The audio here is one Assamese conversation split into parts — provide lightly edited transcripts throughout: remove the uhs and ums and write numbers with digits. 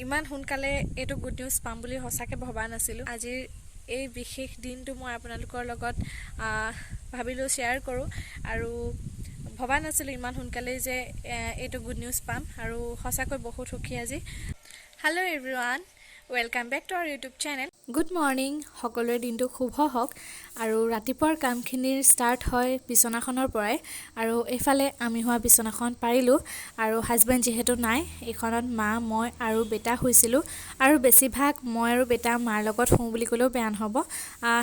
ইমান সোনকালে এইটো গুড নিউজ পাম বুলি সঁচাকৈ ভবা নাছিলোঁ। আজিৰ এই বিশেষ দিনটো মই আপোনালোকৰ লগত ভাবিলোঁ শ্বেয়াৰ কৰোঁ আৰু ভবা নাছিলোঁ ইমান সোনকালেই যে এইটো গুড নিউজ পাম আৰু সঁচাকৈ বহুত সুখী আজি। Hello' everyone, welcome back to our YouTube channel. Good morning, সকলোৰে দিনটো শুভ হওক আৰু ৰাতিপুৱাৰ কামখিনিৰ ষ্টাৰ্ট হয় বিচনাখনৰ পৰাই আৰু এইফালে আমি হোৱা বিচনাখন পাৰিলোঁ আৰু হাজবেণ্ড যিহেতু নাই, এইখনত মা, মই আৰু বেটা শুইছিলোঁ আৰু বেছিভাগ মই আৰু বেটা মাৰ লগত শুওঁ বুলি ক'লেও বেয়া নহ'ব।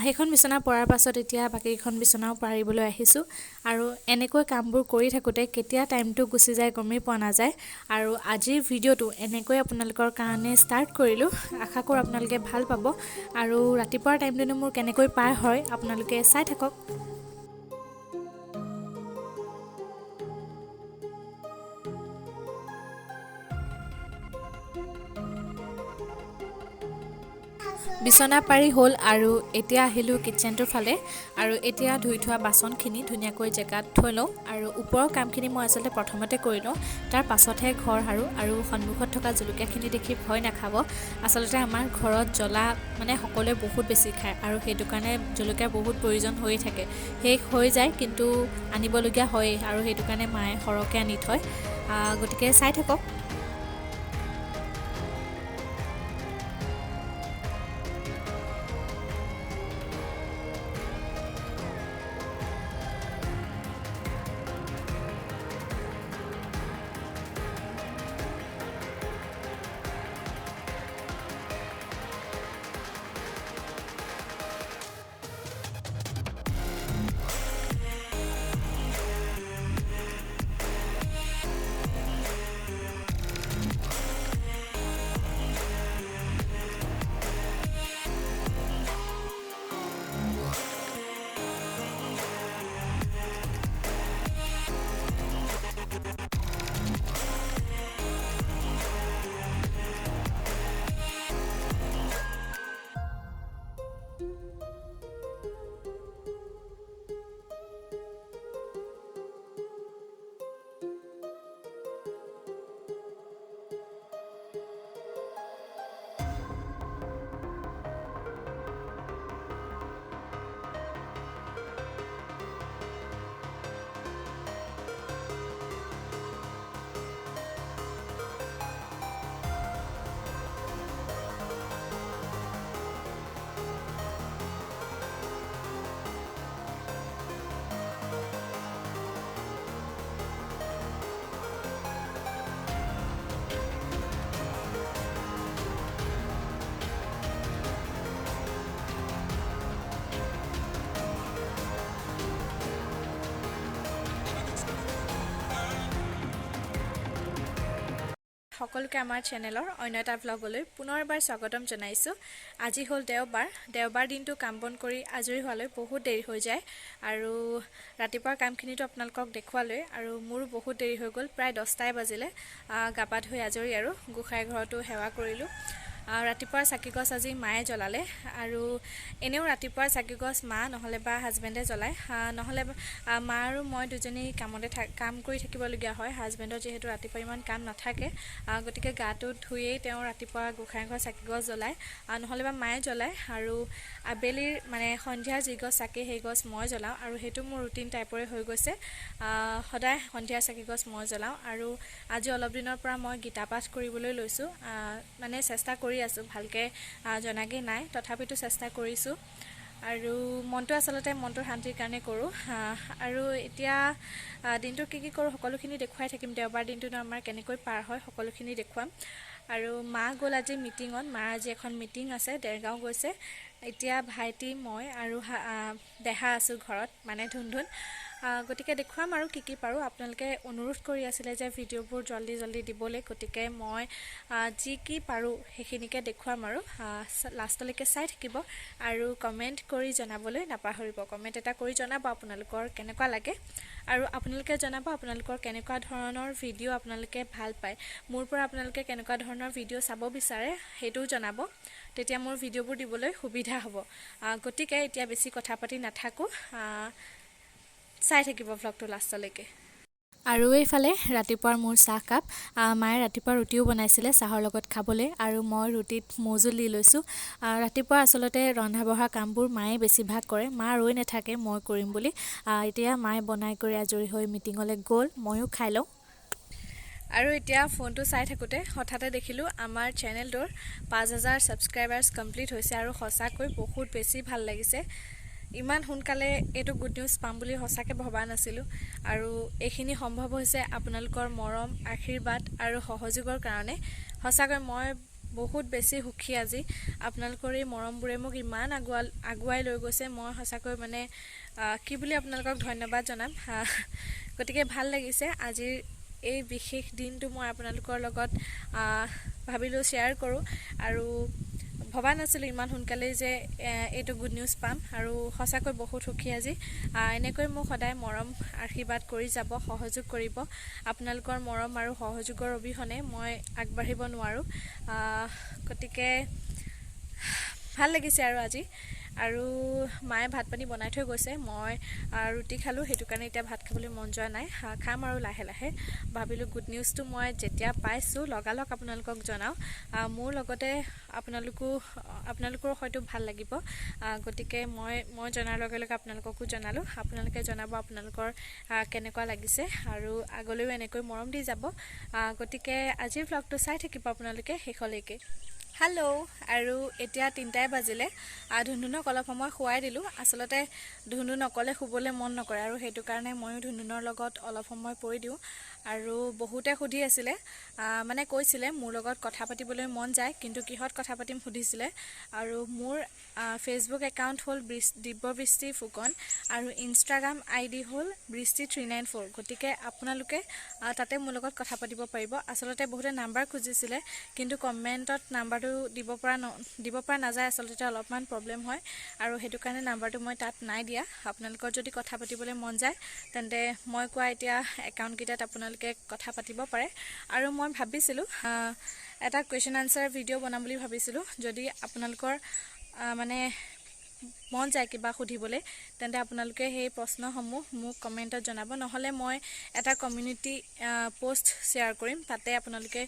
সেইখন বিচনা পৰাৰ পাছত এতিয়া বাকীকেইখন বিচনাও পাৰিবলৈ আহিছোঁ আৰু এনেকৈ কামবোৰ কৰি থাকোঁতে কেতিয়া টাইমটো গুচি যায় গমেই পোৱা নাযায়। আৰু আজিৰ ভিডিঅ'টো এনেকৈ আপোনালোকৰ কাৰণে ষ্টাৰ্ট কৰিলোঁ। আশা কৰোঁ আপোনালোকে ভাল পাব আৰু ৰাতিপুৱাৰ টাইমটোনো মোৰ কেনেকৈ পাৰ হয় আপোনালোকে চাই থাকক। বিচনা পাৰি হ'ল আৰু এতিয়া আহিলোঁ কিটচেনটোৰ ফালে আৰু এতিয়া ধুই থোৱা বাচনখিনি ধুনীয়াকৈ জেগাত থৈ লওঁ আৰু ওপৰৰ কামখিনি মই আচলতে প্ৰথমতে কৰি লওঁ, তাৰ পাছতহে ঘৰ সাৰোঁ। আৰু সন্মুখত থকা জলকীয়াখিনি দেখি ভয় নাখাব, আচলতে আমাৰ ঘৰত জ্বলা মানে সকলোৱে বহুত বেছি খায় আৰু সেইটো কাৰণে জলকীয়াৰ বহুত প্ৰয়োজন হৈ থাকে। শেষ হৈ যায় কিন্তু আনিবলগীয়া হয়েই আৰু সেইটো কাৰণে মায়ে সৰহকৈ আনি থয়। গতিকে চাই থাকক। সকলোকে আমাৰ চেনেলৰ অন্য এটা ভ্লগলৈ পুনৰ এবাৰ স্বাগতম জনাইছোঁ। আজি হ'ল দেওবাৰ দিনটো কাম বন কৰি আজৰি হোৱালৈ বহুত দেৰি হৈ যায় আৰু ৰাতিপুৱাৰ কামখিনিতো আপোনালোকক দেখুৱালৈ আৰু মোৰো বহুত দেৰি হৈ গ'ল, প্ৰায় 10টাই বাজিলে। গা পা ধুই আজৰি আৰু গোসাঁই ঘৰতো সেৱা কৰিলোঁ। ৰাতিপুৱাৰ চাকিগছ আজি মায়ে জ্বলালে আৰু এনেও ৰাতিপুৱাৰ চাকিগছ মা নহ'লে বা হাজবেণ্ডে জ্বলায়, নহ'লে মা আৰু মই দুজনী কাম কৰি থাকিবলগীয়া হয়। হাজবেণ্ডৰ যিহেতু ৰাতিপুৱা ইমান কাম নাথাকে, গতিকে গাটো ধুয়েই তেওঁ ৰাতিপুৱা গোসাঁইঘৰ চাকিগছ জ্বলায়, নহ'লে বা মায়ে জ্বলায় আৰু আবেলিৰ মানে সন্ধিয়াৰ যি গছ চাকি সেই গছ মই জ্বলাওঁ আৰু সেইটো মোৰ ৰুটিন টাইপৰে হৈ গৈছে। সদায় সন্ধিয়াৰ চাকিগছ মই জ্বলাওঁ আৰু আজি অলপ দিনৰ পৰা মই গীতা পাঠ কৰিবলৈ লৈছোঁ, মানে চেষ্টা কৰি আছোঁ, ভালকৈ জনাগৈ নাই, তথাপিতো চেষ্টা কৰিছোঁ আৰু মনটোৰ শান্তিৰ কাৰণে কৰোঁ। আৰু এতিয়া দিনটোৰ কি কৰোঁ সকলোখিনি দেখুৱাই থাকিম। দেওবাৰ দিনটোনো আমাৰ কেনেকৈ পাৰ হয় সকলোখিনি দেখুৱাম। আৰু মা গ'ল আজি মিটিঙত, মাৰ আজি এখন মিটিং আছে, দেৰগাঁও গৈছে। এতিয়া ভাইটি, মই আৰু দেহা আছোঁ ঘৰত, মানে ধুন। গতিকে দেখুৱাম আৰু কি পাৰোঁ। আপোনালোকে অনুৰোধ কৰি আছিলে যে ভিডিঅ'বোৰ জল্দি দিবলৈ, গতিকে মই যি কি পাৰোঁ সেইখিনিকে দেখুৱাম আৰু লাষ্টলৈকে চাই থাকিব আৰু কমেণ্ট কৰি জনাবলৈ নাপাহৰিব। কমেণ্ট এটা কৰি জনাব আপোনালোকৰ কেনেকুৱা লাগে আৰু আপোনালোকে জনাব আপোনালোকৰ কেনেকুৱা ধৰণৰ ভিডিঅ' আপোনালোকে ভাল পায়। মোৰ পৰা আপোনালোকে কেনেকুৱা ধৰণৰ ভিডিঅ' চাব বিচাৰে সেইটোও জনাব, তেতিয়া মোৰ ভিডিঅ'বোৰ দিবলৈ সুবিধা হ'ব। গতিকে এতিয়া বেছি কথা পাতি নাথাকোঁ, চাই থাকিব ভ্লগটো লাষ্টলৈকে। আৰু এইফালে ৰাতিপুৱাৰ মোৰ চাহকাপ মায়ে ৰাতিপুৱা ৰুটিও বনাইছিলে চাহৰ লগত খাবলৈ আৰু মই ৰুটিত মৌজোল দি লৈছোঁ। ৰাতিপুৱা আচলতে ৰন্ধা বঢ়া কামবোৰ মায়ে বেছিভাগ কৰে, মা ৰৈ নাথাকে মই কৰিম বুলি। এতিয়া মায়ে বনাই কৰি আজৰি হৈ মিটিঙলৈ গ'ল, ময়ো খাই লওঁ। আৰু এতিয়া ফোনটো চাই থাকোঁতে হঠাতে দেখিলোঁ আমাৰ চেনেলটোৰ 5,000 ছাবস্ক্ৰাইবাৰ্ছ কমপ্লিট হৈছে আৰু সঁচাকৈ বহুত বেছি ভাল লাগিছে। ইমান সোনকালে এইটো গুড নিউজ পাম বুলি সঁচাকৈ ভবা নাছিলোঁ আৰু এইখিনি সম্ভৱ হৈছে আপোনালোকৰ মৰম, আশীৰ্বাদ আৰু সহযোগৰ কাৰণে। সঁচাকৈ মই বহুত বেছি সুখী আজি। আপোনালোকৰ এই মৰমবোৰে মোক ইমান আগুৱাই লৈ গৈছে। মই সঁচাকৈ মানে কি বুলি আপোনালোকক ধন্যবাদ জনাম। গতিকে ভাল লাগিছে আজিৰ এই বিশেষ দিনটো মই আপোনালোকৰ লগত ভাবিলোঁ শ্বেয়াৰ কৰোঁ আৰু ভবা নাছিলোঁ ইমান সোনকালেই যে এইটো গুড নিউজ পাম আৰু সঁচাকৈ বহুত সুখী আজি। এনেকৈ মোক সদায় মৰম আশীৰ্বাদ কৰি যাব, সহযোগ কৰিব। আপোনালোকৰ মৰম আৰু সহযোগৰ অবিহনে মই আগবাঢ়িব নোৱাৰোঁ। গতিকে ভাল লাগিছে আৰু আজি। আৰু মায়ে ভাত পানী বনাই থৈ গৈছে, মই ৰুটি খালোঁ, সেইটো কাৰণে এতিয়া ভাত খাবলৈ মন যোৱা নাই। খাম আৰু লাহে লাহে। ভাবিলোঁ গুড নিউজটো মই যেতিয়া পাইছোঁ লগালগ আপোনালোকক জনাওঁ। মোৰ লগতে আপোনালোকৰো হয়তো ভাল লাগিব। গতিকে মই জনাৰ লগে লগে আপোনালোককো জনালোঁ। আপোনালোকে জনাব আপোনালোকৰ কেনেকুৱা লাগিছে আৰু আগলৈও এনেকৈ মৰম দি যাব। গতিকে আজিৰ ভ্লগটো চাই থাকিব আপোনালোকে শেষলৈকে। হেল্ল'। আৰু এতিয়া 3টাই বাজিলে। ধুনুনক অলপ সময় শুৱাই দিলোঁ। আচলতে ধুনু নকলে শুবলৈ মন নকৰে আৰু সেইটো কাৰণে ময়ো ধুনুনৰ লগত অলপ সময় পৰি দিওঁ। আৰু বহুতে সুধি আছিলে, মানে কৈছিলে মোৰ লগত কথা পাতিবলৈ মন যায় কিন্তু কিহত কথা পাতিম সুধিছিলে। আৰু মোৰ ফেচবুক একাউণ্ট হ'ল DibyaBristi Phukon আৰু ইনষ্টাগ্ৰাম ID হ'ল bristi394। গতিকে আপোনালোকে তাতে মোৰ লগত কথা পাতিব পাৰিব। আচলতে বহুতে নাম্বাৰ খুজিছিলে কিন্তু কমেণ্টত নাম্বাৰটো দিব পৰা নাযায়। আচলতে অলপমান প্ৰব্লেম হয় আৰু সেইটো কাৰণে নাম্বাৰটো মই তাত নাই দিয়া। আপোনালোকৰ যদি কথা পাতিবলৈ মন যায় তেন্তে মই কোৱা এতিয়া একাউণ্টকেইটাত আপোনালোকে কথা পাতিব পাৰে। আৰু মই ভাবিছিলোঁ এটা কুৱেশ্যন আনচাৰ ভিডিঅ' বনাম বুলি ভাবিছিলোঁ। যদি আপোনালোকৰ মানে মন যায় কিবা সুধিবলৈ তেন্তে আপোনালোকে সেই প্ৰশ্নসমূহ মোক কমেণ্টত জনাব, নহ'লে মই এটা কমিউনিটি পোষ্ট শ্বেয়াৰ কৰিম, তাতে আপোনালোকে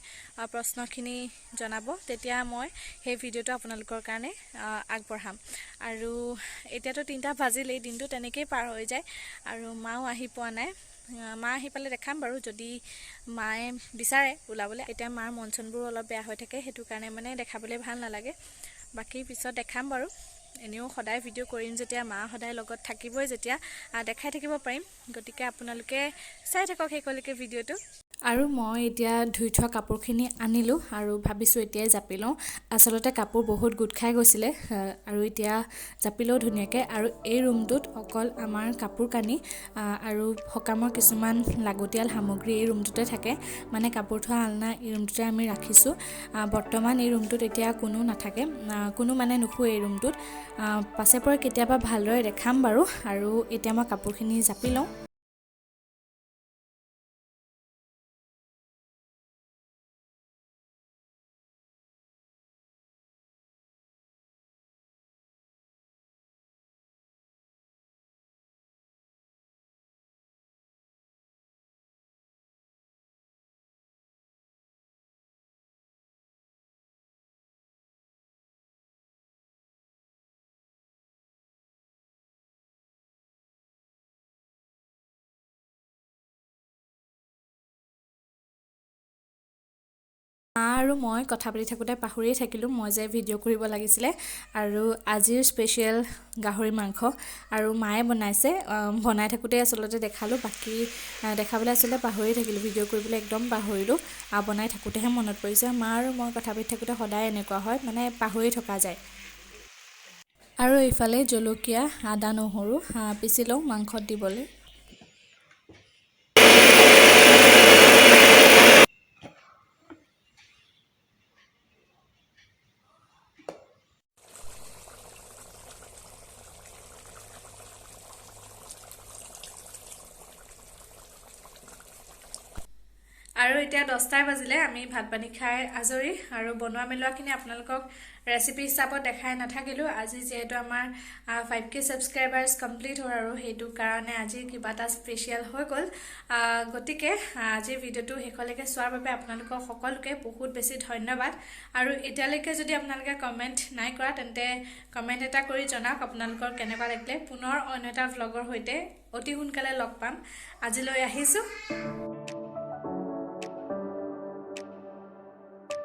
প্ৰশ্নখিনি জনাব। তেতিয়া মই সেই ভিডিঅ'টো আপোনালোকৰ কাৰণে আগবঢ়াম। আৰু এতিয়াতো 3টা বাজিলেই, দিনটো তেনেকেই পাৰ হৈ যায় আৰু মাও আহি পোৱা নাই। মা আহি পালে দেখাম বাৰু যদি মায়ে বিচাৰে ওলাবলৈ। এতিয়া মাৰ মন চনবোৰ অলপ বেয়া হৈ থাকে, সেইটো কাৰণে মানে দেখাবলৈ ভাল নালাগে। বাকী পিছত দেখাম বাৰু। এনেও সদায় ভিডিঅ' কৰিম যেতিয়া, মা সদায় লগত থাকিবই যেতিয়া, দেখাই থাকিব পাৰিম। গতিকে আপোনালোকে চাই থাকক শেষলৈকে ভিডিঅ'টো। আৰু মই এতিয়া ধুই থোৱা কাপোৰখিনি আনিলোঁ আৰু ভাবিছোঁ এতিয়াই জাপি লওঁ। আচলতে কাপোৰ বহুত গোট খাই গৈছিলে আৰু এতিয়া জাপি লওঁ ধুনীয়াকৈ। আৰু এই ৰুমটোত অকল আমাৰ কাপোৰ কানি আৰু সকামৰ কিছুমান লাগতিয়াল সামগ্ৰী এই ৰুমটোতে থাকে। মানে কাপোৰ থোৱা আলনা এই ৰুমটোতে আমি ৰাখিছোঁ। বৰ্তমান এই ৰুমটোত এতিয়া কোনো নাথাকে, কোনো মানে নুশুৱে এই ৰুমটোত। পাছে পৰে কেতিয়াবা ভালদৰে দেখাম বাৰু। আৰু এতিয়া মই কাপোৰখিনি জাপি লওঁ। আৰু মই কথা পাতি থাকোঁতে পাহৰিয়ে থাকিলোঁ মই যে ভিডিঅ' কৰিব লাগিছিলে। আৰু আজিৰ স্পেচিয়েল গাহৰি মাংস আৰু মায়ে বনাইছে। বনাই থাকোঁতে আচলতে দেখালোঁ, বাকী দেখাবলৈ আচলতে পাহৰিয়ে থাকিলোঁ। ভিডিঅ' কৰিবলৈ একদম পাহৰিলোঁ। বনাই থাকোঁতেহে মনত পৰিছে। মা আৰু মই কথা পাতি থাকোঁতে সদায় এনেকুৱা হয়, মানে পাহৰি থকা যায়। আৰু এইফালে জলকীয়া, আদা, নহৰু পিচি লওঁ মাংসত দিবলৈ। আৰু এতিয়া 10টা বাজিলে আমি ভাত পানী খাই আজৰি আৰু বনোৱা মেলোৱাখিনি আপোনালোকক ৰেচিপি হিচাপত দেখাই নাথাকিলোঁ আজি যিহেতু আমাৰ 5K ছাবস্ক্ৰাইবাৰ্ছ কমপ্লিট হ'ল আৰু সেইটো কাৰণে আজি কিবা এটা স্পেচিয়েল হৈ গ'ল গতিকে আজিৰ ভিডিঅ'টো শেষলৈকে চোৱাৰ বাবে আপোনালোকক সকলোকে বহুত বেছি ধন্যবাদ আৰু এতিয়ালৈকে যদি আপোনালোকে কমেণ্ট নাই কৰা তেন্তে কমেণ্ট এটা কৰি জনাওক আপোনালোকৰ কেনেকুৱা লাগিলে পুনৰ অন্য এটা ভ্লগৰ সৈতে অতি সোনকালে লগ পাম আজিলৈ আহিছোঁ